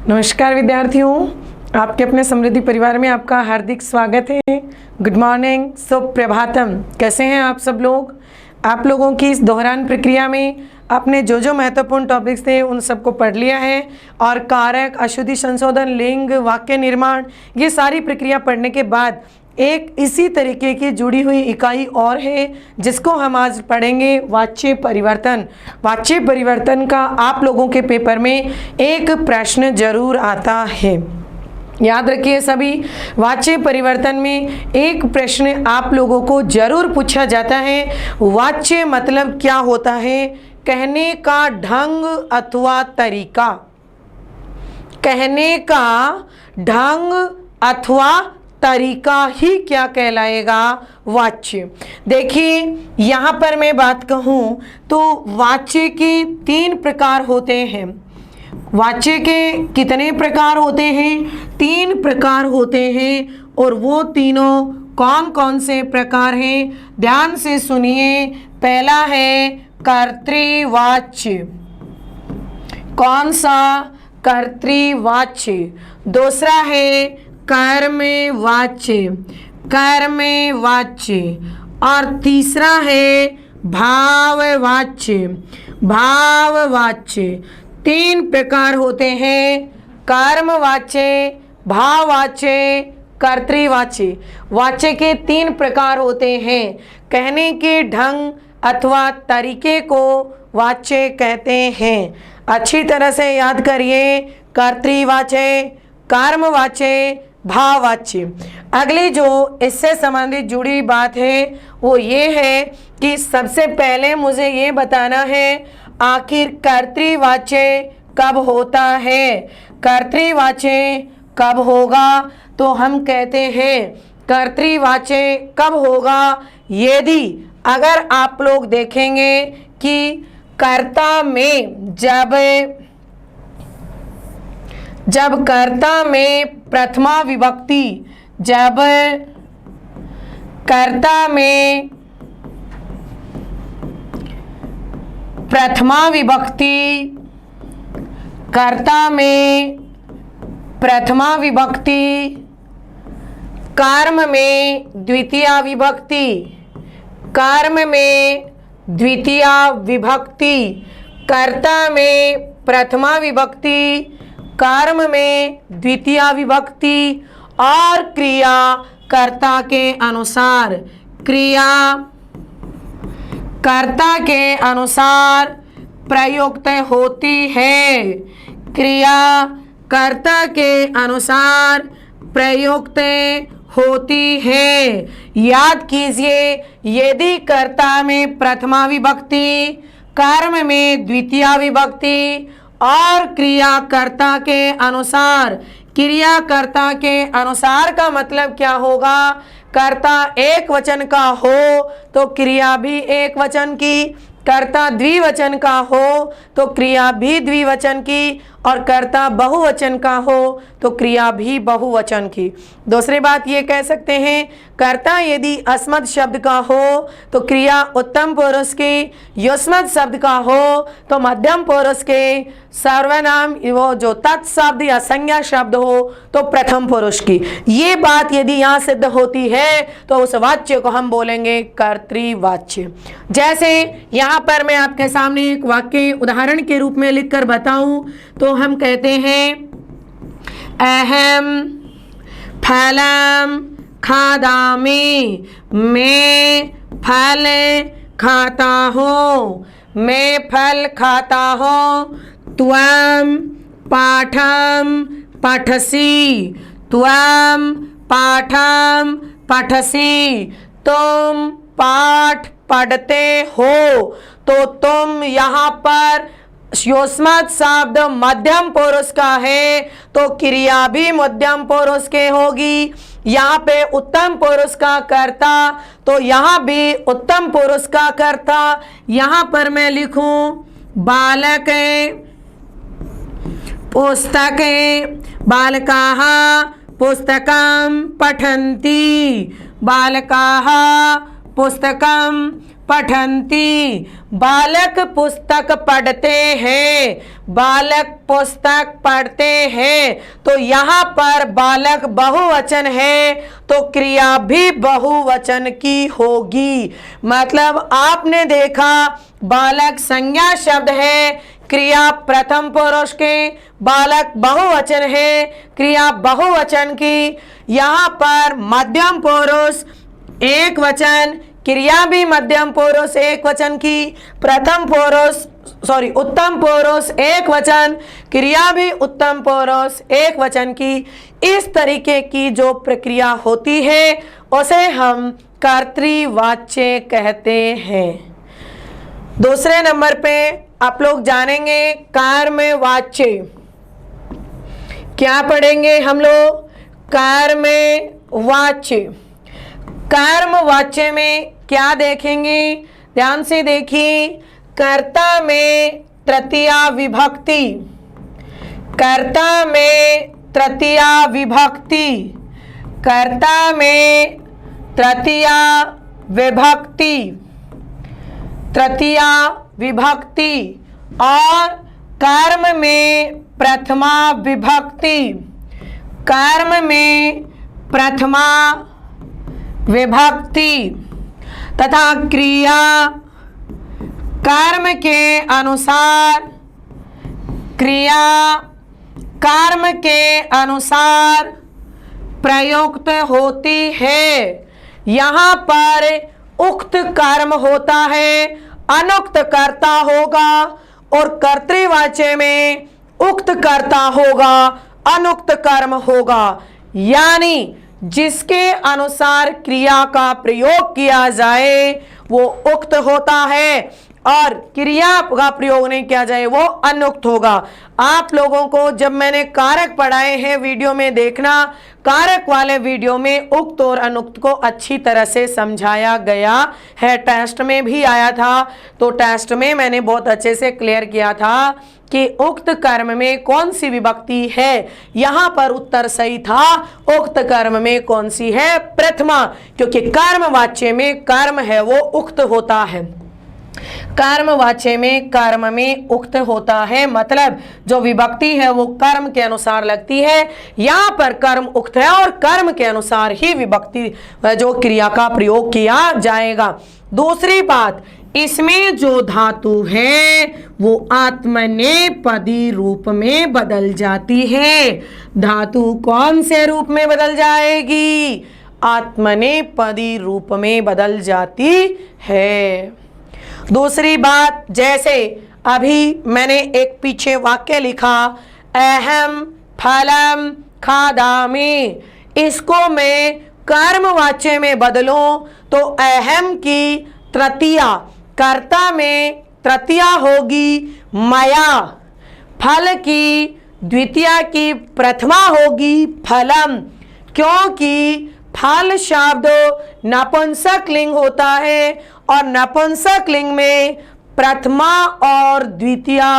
नमस्कार विद्यार्थियों, आपके अपने समृद्धि परिवार में आपका हार्दिक स्वागत है। गुड मॉर्निंग, सुप्रभातम। कैसे हैं आप सब लोग? आप लोगों की इस दोहरान प्रक्रिया में आपने जो जो महत्वपूर्ण टॉपिक्स थे उन सबको पढ़ लिया है और कारक, अशुद्धि संशोधन, लिंग, वाक्य निर्माण, ये सारी प्रक्रिया पढ़ने के बाद एक इसी तरीके की जुड़ी हुई इकाई और है जिसको हम आज पढ़ेंगे, वाच्य परिवर्तन। वाच्य परिवर्तन का आप लोगों के पेपर में एक प्रश्न जरूर आता है। याद रखिए सभी, वाच्य परिवर्तन में एक प्रश्न आप लोगों को जरूर पूछा जाता है। वाच्य मतलब क्या होता है? कहने का ढंग अथवा तरीका। कहने का ढंग अथवा तरीका ही क्या कहलाएगा? वाच्य। देखिए यहाँ पर मैं बात कहूँ तो वाच्य के 3 प्रकार होते हैं। वाच्य के कितने प्रकार होते हैं? 3 प्रकार होते हैं। और वो तीनों कौन कौन से प्रकार हैं? ध्यान से सुनिए। पहला है कर्तृवाच्य। कौन सा? कर्तृवाच्य। दूसरा है कर्मवाच्य। कर्मवाच्य। और तीसरा है भाववाच्य। भाववाच्य। 3 प्रकार होते हैं, कर्मवाच्य, भाववाच्य, कर्तृवाच्य। वाच्य के 3 प्रकार होते हैं। कहने के ढंग अथवा तरीके को वाच्य कहते हैं। अच्छी तरह से याद करिए, कर्तृवाच्य, कर्मवाच्य, भाववाच्य। अगली जो इससे संबंधित जुड़ी बात है वो ये है कि सबसे पहले मुझे ये बताना है आखिर कर्तृवाच्य कब होता है। कर्तृवाच्य कब होगा? तो हम कहते हैं कर्तृवाच्य कब होगा? यदि अगर आप लोग देखेंगे कि कर्ता में जब कर्ता में प्रथमा विभक्ति, जब कर्ता में प्रथमा विभक्ति, कर्ता में प्रथमा विभक्ति, कर्म में द्वितीया विभक्ति, कर्म में द्वितीया विभक्ति, कर्ता में प्रथमा विभक्ति, कर्म में द्वितीया विभक्ति और क्रिया कर्ता के अनुसार, क्रिया कर्ता के अनुसार प्रयुक्त होती है। क्रिया कर्ता के अनुसार प्रयुक्त होती है। याद कीजिए, यदि कर्ता में प्रथमा विभक्ति, कर्म में द्वितीया विभक्ति और क्रियाकर्ता के अनुसार, क्रियाकर्ता के अनुसार का मतलब क्या होगा? कर्ता एक वचन का हो तो क्रिया भी एक वचन की, कर्ता द्विवचन का हो तो क्रिया भी द्विवचन की, और कर्ता बहुवचन का हो तो क्रिया भी बहुवचन की। दूसरी बात ये कह सकते हैं, कर्ता यदि अस्मत् शब्द का हो तो क्रिया उत्तम पुरुष की, युष्मत् शब्द का हो तो मध्यम पुरुष के, सर्वनाम वो जो तत्शब्द या संज्ञा शब्द हो तो प्रथम पुरुष की। ये बात यदि यहाँ सिद्ध होती है तो उस वाच्य को हम बोलेंगे कर्तृवाच्य। जैसे यहाँ पर मैं आपके सामने एक वाक्य उदाहरण के रूप में लिखकर बताऊं तो हम कहते हैं, अहम फलम खादामि। मैं फल खाता हूँ। मैं फल खाता हूँ। त्वं पाठं पठसि। त्वं पाठं पठसि। तुम पाठ पढ़ते हो। तो तुम यहाँ पर युष्मत् शब्द मध्यम पुरुष का है तो क्रिया भी मध्यम पुरुष के होगी। यहाँ पे उत्तम पुरुष का कर्ता तो यहाँ भी उत्तम पुरुष का कर्ता। यहाँ पर मैं लिखूं बालक पुस्तक, बालकाः पुस्तकं पठन्ति। बालकाः पुस्तकं पठन्ति, बालक पुस्तक पढ़ते हैं, बालक पुस्तक पढ़ते हैं। तो यहाँ पर बालक बहुवचन है तो क्रिया भी बहुवचन की होगी। मतलब आपने देखा बालक संज्ञा शब्द है, क्रिया प्रथम पुरुष के, बालक बहुवचन है, क्रिया बहुवचन की। यहाँ पर मध्यम पुरुष एक वचन, क्रिया भी मध्यम पुरुष एक वचन की, उत्तम पुरुष एक वचन, क्रिया भी उत्तम पुरुष एक वचन की। इस तरीके की जो प्रक्रिया होती है उसे हम कर्तृवाच्य कहते हैं। दूसरे नंबर पे आप लोग जानेंगे कर्मवाच्य। क्या पढ़ेंगे हम लोग? कर्मवाच्य। कर्मवाच्य में क्या देखेंगे? ध्यान से देखिए। कर्ता में तृतीया विभक्ति, कर्ता में तृतीया विभक्ति, कर्ता में तृतीया विभक्ति, तृतीया विभक्ति और कर्म में प्रथमा विभक्ति, कर्म में प्रथमा विभक्ति तथा क्रिया कर्म के अनुसार, क्रिया कर्म के अनुसार प्रयुक्त होती है। यहाँ पर उक्त कर्म होता है, अनुक्त कर्ता होगा और कर्तृवाच्य में उक्त कर्ता होगा, अनुक्त कर्म होगा। यानी जिसके अनुसार क्रिया का प्रयोग किया जाए वो उक्त होता है और क्रिया का प्रयोग नहीं किया जाए वो अनुक्त होगा। आप लोगों को जब मैंने कारक पढ़ाए हैं वीडियो में देखना, कारक वाले वीडियो में उक्त और अनुक्त को अच्छी तरह से समझाया गया है। टेस्ट में भी आया था तो टेस्ट में मैंने बहुत अच्छे से क्लियर किया था कि उक्त कर्म में कौन सी विभक्ति है। यहाँ पर उत्तर सही था, उक्त कर्म में कौन सी है? प्रथमा, क्योंकि कर्मवाच्य में कर्म है वो उक्त होता है। कर्मवाच्य में कर्म में उक्त होता है, मतलब जो विभक्ति है वो कर्म के अनुसार लगती है। यहाँ पर कर्म उक्त है और कर्म के अनुसार ही विभक्ति जो क्रिया का प्रयोग किया जाएगा। दूसरी बात, इसमें जो धातु है वो आत्मनेपदी रूप में बदल जाती है। धातु कौन से रूप में बदल जाएगी? आत्मनेपदी रूप में बदल जाती है। दूसरी बात, जैसे अभी मैंने एक पीछे वाक्य लिखा, अहम फलम खादामि, इसको मैं कर्मवाच्य में बदलूं तो अहम की तृतीया कर्ता में तृतीया होगी मया, फल की द्वितीया की प्रथमा होगी फलम, क्योंकि फल शब्द नपुंसक लिंग होता है और नपुंसक लिंग में प्रथमा और द्वितीया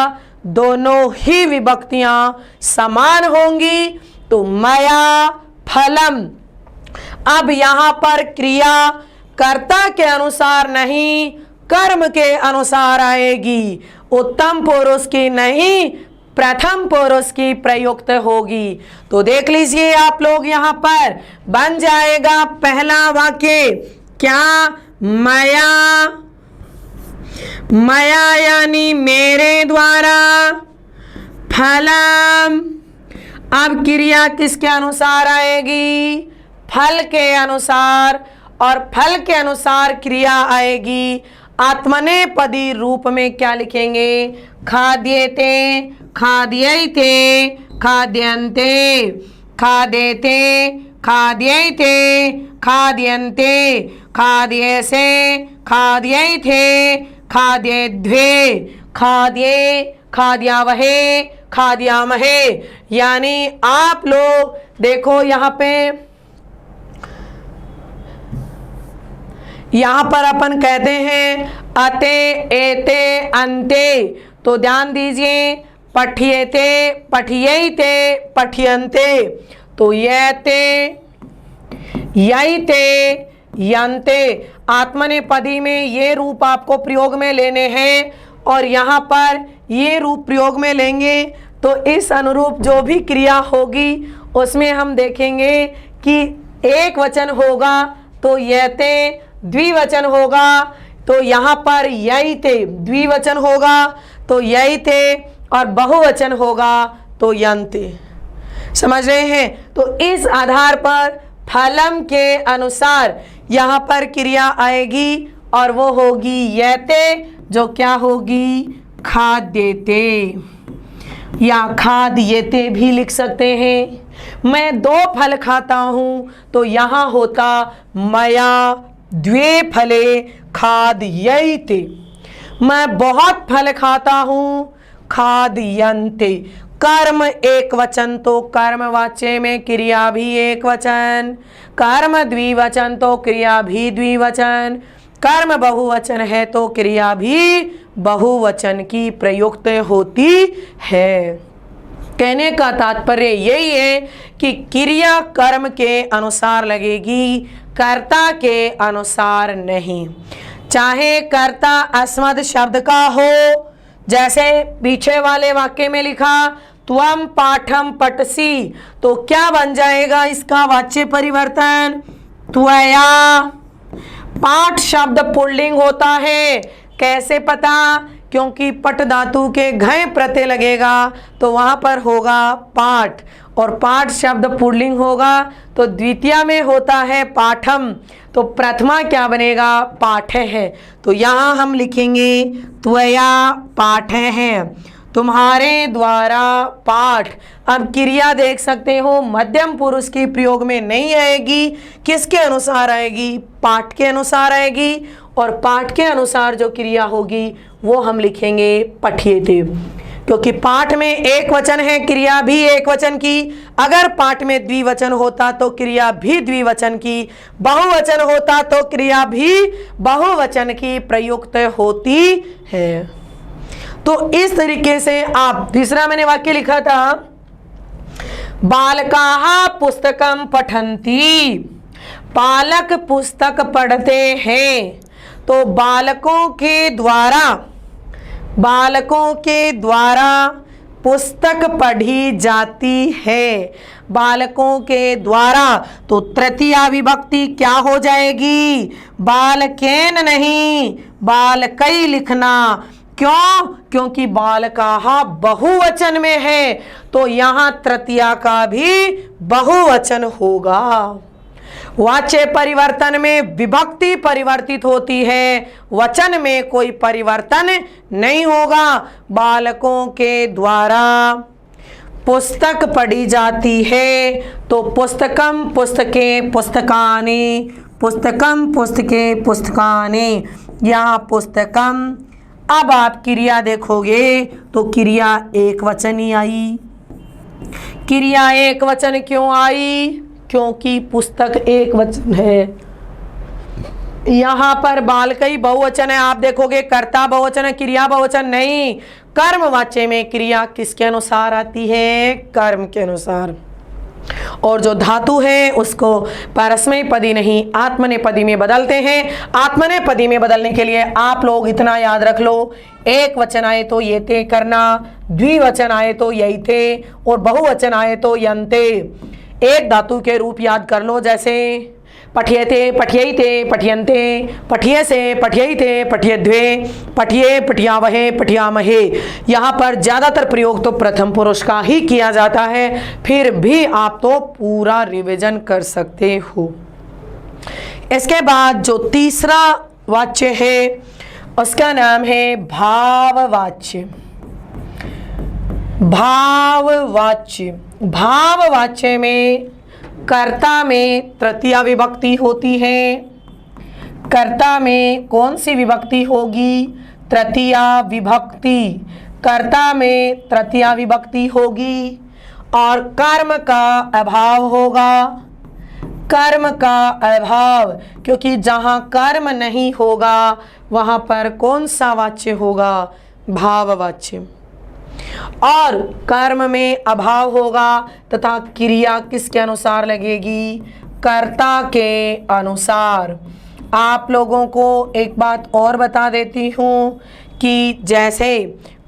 दोनों ही विभक्तियां समान होंगी। तो मया फलम। अब यहाँ पर क्रिया कर्ता के अनुसार नहीं कर्म के अनुसार आएगी, उत्तम पुरुष की नहीं प्रथम पुरुष की प्रयुक्त होगी। तो देख लीजिए आप लोग, यहाँ पर बन जाएगा पहला वाक्य क्या? मया, मया यानी मेरे द्वारा, फलम। अब क्रिया किसके अनुसार आएगी? फल के अनुसार, और फल के अनुसार क्रिया आएगी आत्मनेपदी रूप में। क्या लिखेंगे? खाद्येते, खाद्यैते, खाद्यन्ते, खादेते, खाद्यैते, खाद्यन्ते, खाद्येसे, खाद्यैथे, खाद्येद्वे, खाद्ये, खाद्यावहे, खाद्यामहे। यानी आप लोग देखो यहाँ पे, यहाँ पर अपन कहते हैं अते, एते, अन्ते, तो ध्यान दीजिए, पठ्येते, पठ्यैते, पठ्यन्ते, तो येते, यैते, यन्ते। आत्मनेपदी में ये रूप आपको प्रयोग में लेने हैं और यहाँ पर ये रूप प्रयोग में लेंगे तो इस अनुरूप जो भी क्रिया होगी उसमें हम देखेंगे कि एक वचन होगा तो यते, द्विवचन होगा तो यहाँ पर यैते, द्विवचन होगा तो यैते और बहुवचन होगा तो यन्ते। समझ रहे हैं? तो इस आधार पर फलम के अनुसार यहाँ पर क्रिया आएगी और वो होगी यते, जो क्या होगी? खाद्यते या खाद्यते भी लिख सकते हैं। मैं 2 फल खाता हूँ तो यहाँ होता मया द्वे फले खाद्यते। मैं बहुत फल खाता हूँ, खाद्यन्ते। कर्म एक वचन तो कर्मवाच्य में क्रिया भी एक वचन, कर्म द्विवचन तो क्रिया भी द्विवचन, कर्म बहुवचन है तो क्रिया भी बहुवचन की प्रयुक्त होती है। कहने का तात्पर्य यही है कि क्रिया कर्म के अनुसार लगेगी, कर्ता के अनुसार नहीं। चाहे कर्ता अस्मद शब्द का हो, जैसे पीछे वाले वाक्य में लिखा त्वम पाठम पठसी, तो क्या बन जाएगा इसका वाच्य परिवर्तन? त्वया। पाठ शब्द पुल्लिंग होता है, कैसे पता? क्योंकि पट धातु के घय प्रत्यय लगेगा तो वहां पर होगा पाठ, और पाठ शब्द पुल्लिंग होगा तो द्वितीय में होता है पाठम, तो प्रथमा क्या बनेगा? पाठ है। तो यहाँ हम लिखेंगे त्वया पाठ है, तुम्हारे द्वारा पाठ। अब क्रिया देख सकते हो मध्यम पुरुष की प्रयोग में नहीं आएगी, किसके अनुसार आएगी? पाठ के अनुसार आएगी, और पाठ के अनुसार जो क्रिया होगी वो हम लिखेंगे पठ्यते, क्योंकि पाठ में एक वचन है, क्रिया भी एक वचन की। अगर पाठ में द्विवचन होता तो क्रिया भी द्विवचन की, बहुवचन होता तो क्रिया भी बहुवचन की प्रयुक्त होती है। तो इस तरीके से आप, तीसरा मैंने वाक्य लिखा था बालकाः पुस्तकं पठन्ति, बालक पुस्तक पढ़ते हैं। तो बालकों के द्वारा पुस्तक पढ़ी जाती है, बालकों के द्वारा। तो तृतीया विभक्ति क्या हो जाएगी? बालकेन नहीं, बालकै लिखना। क्यों? क्योंकि बालकाः बहुवचन में है, तो यहाँ तृतीया का भी बहुवचन होगा। वाच्य परिवर्तन में विभक्ति परिवर्तित होती है, वचन में कोई परिवर्तन नहीं होगा। बालकों के द्वारा पुस्तक पढ़ी जाती है, तो पुस्तकम पुस्तके पुस्तकानि, पुस्तकम पुस्तके पुस्तकानि, यहाँ पुस्तकम। अब आप क्रिया देखोगे तो क्रिया एक वचन ही आई। क्रिया एक वचन क्यों आई? क्योंकि पुस्तक एक वचन है। यहाँ पर बालकई बहुवचन है, आप देखोगे कर्ता बहुवचन है, क्रिया बहुवचन नहीं। कर्मवाच्य में क्रिया किसके अनुसार आती है? कर्म के अनुसार। और जो धातु है उसको परस्मैपदी नहीं आत्मनेपदी में बदलते हैं। आत्मनेपदी में बदलने के लिए आप लोग इतना याद रख लो, एक वचन आए तो येते करना, द्विवचन आए तो यैते, और बहुवचन आए तो यन्ते। एक धातु के रूप याद कर लो, जैसे पठ्यते, पठ्यैते, पठ्यन्ते, पठ्यसे, पठ्यैते, पठ्यद्वे, पठ्ये, पठ्यावहे, पठ्यामहे। यहाँ पर ज़्यादातर प्रयोग तो प्रथम पुरुष का ही किया जाता है, फिर भी आप तो पूरा रिवीजन कर सकते हो। इसके बाद जो तीसरा वाच्य है उसका नाम है भाववाच्य। भाववाच्य, भाववाच्य में कर्ता में तृतीया विभक्ति होती है। कर्ता में कौन सी विभक्ति होगी? तृतीया विभक्ति। कर्ता में तृतीया विभक्ति होगी और कर्म का अभाव होगा। कर्म का अभाव, क्योंकि जहाँ कर्म नहीं होगा वहाँ पर कौन सा वाच्य होगा? भाववाच्य। और कर्म में अभाव होगा तथा क्रिया किसके अनुसार लगेगी? कर्ता के अनुसार। आप लोगों को एक बात और बता देती हूँ कि जैसे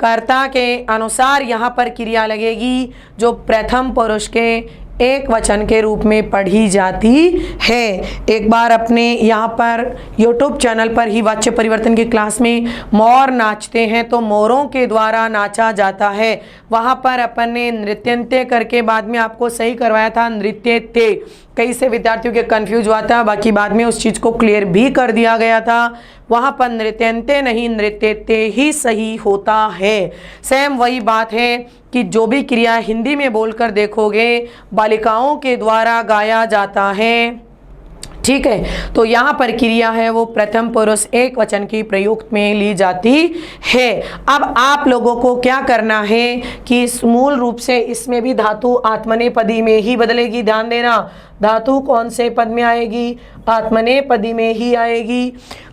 कर्ता के अनुसार यहाँ पर क्रिया लगेगी जो प्रथम पुरुष के एक वचन के रूप में पढ़ी जाती है। एक बार अपने यहाँ पर YouTube चैनल पर ही वाच्य परिवर्तन की क्लास में मोर नाचते हैं तो मोरों के द्वारा नाचा जाता है, वहाँ पर अपन ने नृत्यन्ते करके बाद में आपको सही करवाया था नृत्यते। कई से विद्यार्थियों के कंफ्यूज हुआ था, बाकी बाद में उस चीज़ को क्लियर भी कर दिया गया था। वहाँ पर नृत्यन्ते नहीं नृत्यते ही सही होता है। सेम वही बात है कि जो भी क्रिया हिंदी में बोलकर देखोगे बालिकाओं के द्वारा गाया जाता है, ठीक है। तो यहाँ पर क्रिया है वो प्रथम पुरुष एक वचन की प्रयुक्त में ली जाती है। अब आप लोगों को क्या करना है कि इस मूल रूप से इसमें भी धातु आत्मनेपदी में ही बदलेगी। ध्यान देना, धातु कौन से पद में आएगी? आत्मनेपदी में ही आएगी।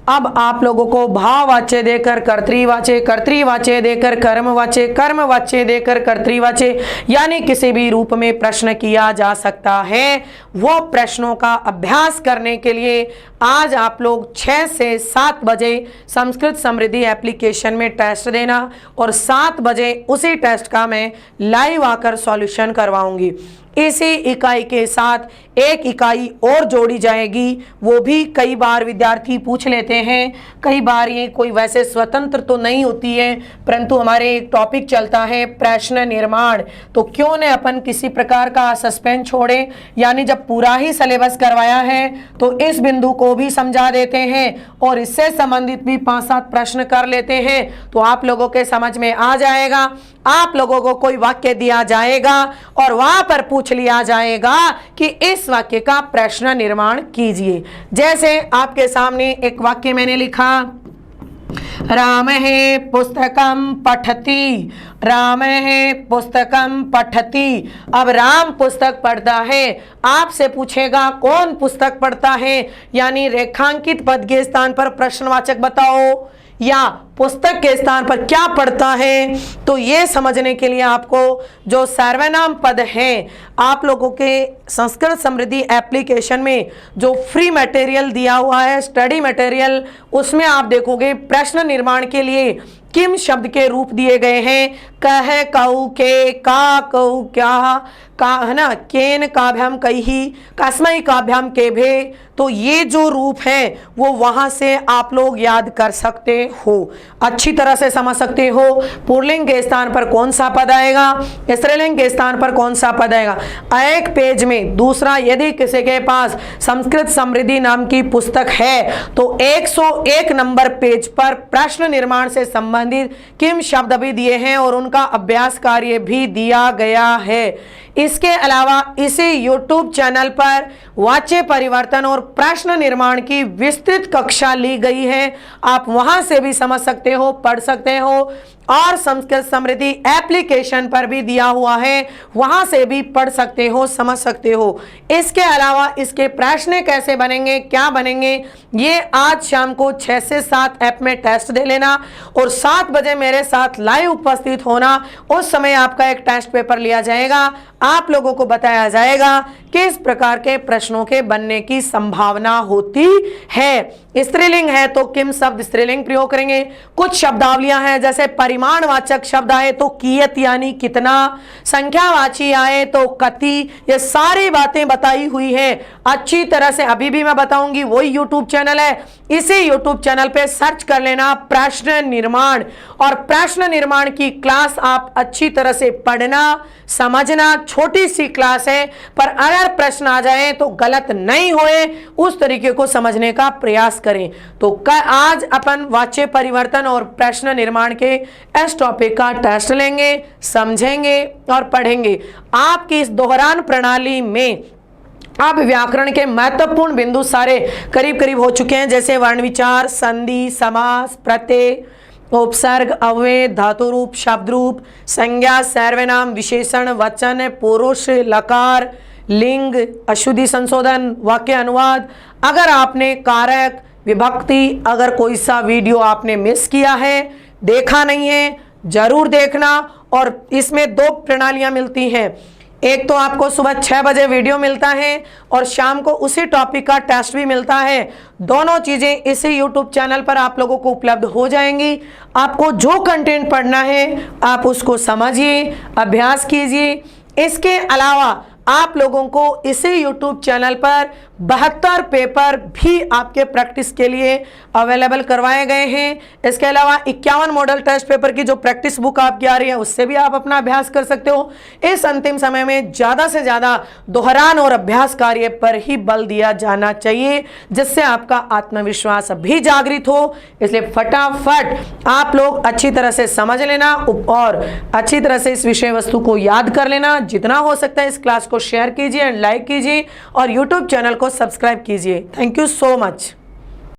अब आप लोगों को भाववाच्य देकर कर्तृवाच्य, कर्तृवाच्य देकर कर्मवाच्य, कर्मवाच्य देकर कर्तृवाच्य, यानी किसी भी रूप में प्रश्न किया जा सकता है। वो प्रश्नों का अभ्यास करने के लिए आज आप लोग 6 से 7 बजे संस्कृत समृद्धि एप्लीकेशन में टेस्ट देना और 7 बजे उसी टेस्ट का मैं लाइव आकर सॉल्यूशन करवाऊंगी। इसी इकाई के साथ एक इकाई और जोड़ी जाएगी, वो भी कई बार विद्यार्थी पूछ लेते हैं। कई बार ये कोई वैसे स्वतंत्र तो नहीं होती है, परंतु हमारे एक टॉपिक चलता है प्रश्न निर्माण, तो क्यों न अपन किसी प्रकार का सस्पेंस छोड़े, यानी जब पूरा ही सिलेबस करवाया है तो इस बिंदु को भी समझा देते हैं और इससे संबंधित भी 5-7 प्रश्न कर लेते हैं, तो आप लोगों के समझ में आ जाएगा। आप लोगों को कोई वाक्य दिया जाएगा और वहां पर पूछ लिया जाएगा कि इस वाक्य का प्रश्न निर्माण कीजिए। जैसे आपके सामने एक वाक्य मैंने लिखा, राम है पुस्तकम पठति, राम है पुस्तकम पठति। अब राम पुस्तक पढ़ता है, आपसे पूछेगा कौन पुस्तक पढ़ता है, यानी रेखांकित पद के स्थान पर प्रश्नवाचक बताओ या पुस्तक के स्थान पर क्या पढ़ता है। तो ये समझने के लिए आपको जो सर्वनाम पद है आप लोगों के संस्कृत समृद्धि एप्लीकेशन में जो फ्री मटेरियल दिया हुआ है स्टडी मटेरियल, उसमें आप देखोगे प्रश्न निर्माण के लिए किम शब्द के रूप दिए गए हैं। कह, कऊ, के, का, कऊ, क्या, का, है ना, केन काभ्याम कही, कस्मै काभ्याम के भे। तो ये जो रूप है वो वहां से आप लोग याद कर सकते हो, अच्छी तरह से समझ सकते हो। पुल्लिंग के स्थान पर कौन सा पद आएगा, स्त्रीलिंग के स्थान पर कौन सा पद आएगा। एक पेज में दूसरा, यदि किसी के पास संस्कृत समृद्धि नाम की पुस्तक है तो 101 नंबर पेज पर प्रश्न निर्माण से संबंधित किम शब्द भी दिए हैं और उनका अभ्यास कार्य भी दिया गया है। इसके अलावा इसी YouTube चैनल पर वाच्य परिवर्तन और प्रश्न निर्माण की विस्तृत कक्षा ली गई है, आप वहां से भी समझ सकते हो, पढ़ सकते हो। और संस्कृत समृद्धि एप्लीकेशन पर भी दिया हुआ है, वहां से भी पढ़ सकते हो, समझ सकते हो। इसके अलावा इसके प्रश्न कैसे बनेंगे, क्या बनेंगे, ये आज शाम को 6 से 7 ऐप में टेस्ट दे लेना और 7 बजे मेरे साथ लाइव उपस्थित होना। उस समय आपका एक टेस्ट पेपर लिया जाएगा, आप लोगों को बताया जाएगा किस प्रकार के प्रश्नों के बनने की संभावना होती है। स्त्रीलिंग है तो किम शब्द स्त्रीलिंग प्रयोग करेंगे। कुछ शब्दावलियां हैं जैसे परिमाणवाचक शब्द आए तो कियत यानी कितना, संख्यावाची आए तो कति, ये सारी बातें बताई हुई है अच्छी तरह से। अभी भी मैं बताऊंगी, वही YouTube चैनल है, इसी YouTube चैनल पे सर्च कर लेना प्रश्न निर्माण, और प्रश्न निर्माण की क्लास आप अच्छी तरह से पढ़ना समझना। छोटी सी क्लास है पर अगर प्रश्न आ जाए तो गलत नहीं होए, उस तरीके को समझने का प्रयास करें। तो आज अपन वाच्य परिवर्तन और प्रश्न निर्माण के इस टॉपिक का टेस्ट लेंगे, समझेंगे और पढ़ेंगे। आपकी इस दोहरान प्रणाली में अब व्याकरण के महत्वपूर्ण बिंदु सारे करीब करीब हो चुके हैं, जैसे वर्ण विचार, संधि, समास, प्रत्यय, उपसर्ग, अव्यय, धातु रूप, शब्द रूप, संज्ञा, सर्वनाम, विशेषण, वचन, पुरुष, लकार, लिंग, अशुद्धि संशोधन, वाक्य अनुवाद। अगर आपने कारक, विभक्ति, अगर कोई सा वीडियो आपने मिस किया है, देखा नहीं है, जरूर देखना। और इसमें 2 प्रणालियां मिलती हैं, एक तो आपको सुबह 6 बजे वीडियो मिलता है और शाम को उसी टॉपिक का टेस्ट भी मिलता है। दोनों चीज़ें इसी यूट्यूब चैनल पर आप लोगों को उपलब्ध हो जाएंगी। आपको जो कंटेंट पढ़ना है आप उसको समझिए, अभ्यास कीजिए। इसके अलावा आप लोगों को इसी YouTube चैनल पर 72 पेपर भी आपके प्रैक्टिस के लिए अवेलेबल करवाए गए हैं। इसके अलावा 51 मॉडल टेस्ट पेपर की जो प्रैक्टिस बुक आपकी आ रही है उससे भी आप अपना अभ्यास कर सकते हो। इस अंतिम समय में ज़्यादा से ज़्यादा दोहरान और अभ्यास कार्य पर ही बल दिया जाना चाहिए, जिससे आपका आत्मविश्वास भी जागृत हो। इसलिए फटाफट आप लोग अच्छी तरह से समझ लेना और अच्छी तरह से इस विषय वस्तु को याद कर लेना। जितना हो सकता है इस क्लास को शेयर कीजिए एंड लाइक कीजिए और यूट्यूब चैनल को सब्सक्राइब कीजिए। Thank you so much.